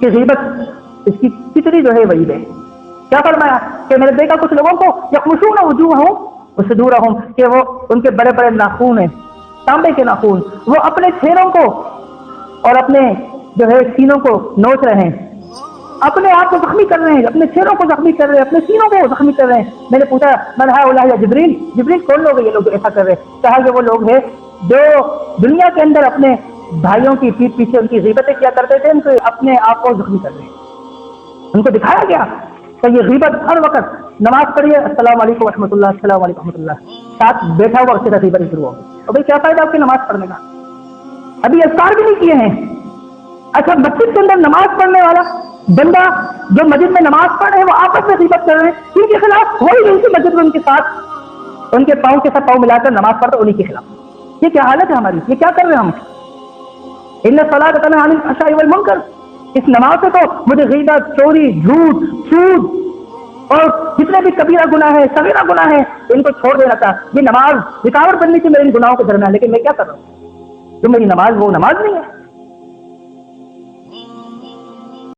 کہ غیبت اس کی کتنی جو ہے وعید ہے. کیا فرمایا کہ میں نے دیکھا کچھ لوگوں کو یخمشون وجوہہم وصدورہم کہ وہ ان کے بڑے بڑے ناخون ہیں، تانبے کے ناخون، وہ اپنے چہروں کو اور اپنے جو ہے سینوں کو نوچ رہے ہیں، اپنے آپ کو زخمی کر رہے ہیں، اپنے چہروں کو زخمی کر رہے ہیں، اپنے سینوں کو زخمی کر رہے ہیں. میں نے پوچھا من ہؤلاء یا جبریل، جبریل کون لوگ ہیں یہ لوگ ایسا کر رہے ہیں؟ کہا کہ وہ لوگ ہیں جو دنیا کے اندر اپنے بھائیوں کی پیٹھ پیچھے ان کی غیبتیں کیا کرتے تھے، ان کو اپنے آپ کو زخمی کر رہے ہیں. ان کو دکھایا گیا کہ یہ غیبت ہر وقت نماز پڑھیے السلام علیکم ورحمۃ اللہ، السلام علیکم ورحمۃ اللہ، ساتھ بیٹھا ہوا اس سے غیبت شروع ہوگی. اور بھائی کیا فائدہ آپ کی نماز پڑھنے کا؟ ابھی اذکار بھی نہیں کیے ہیں. اچھا مسجد کے اندر نماز پڑھنے والا بندہ جو مسجد میں نماز پڑھ رہے ہیں وہ آپس میں غیبت کر رہے ہیں، ان کے خلاف وہی ان کی مسجد میں ان کے ساتھ ان کے پاؤں کے ساتھ پاؤں ملا کر نماز پڑھتے انہیں کے خلاف. یہ کیا حالت ہے ہماری؟ یہ کیا کر رہے ہیں ہم؟ ان الصلاۃ تنہی عن الفحشاء والمنکر، اس نماز سے تو مجھے غیبت، چوری، جھوٹ، سود اور جتنے بھی کبیرہ گناہ ہیں، صغیرہ گناہ ہیں، ان کو چھوڑ دینا تھا. یہ نماز رکاوٹ بننی تھی میرے ان گناہوں کو درمیان، لیکن میں کیا کر رہا ہوں؟ جو میری نماز وہ نماز نہیں ہے.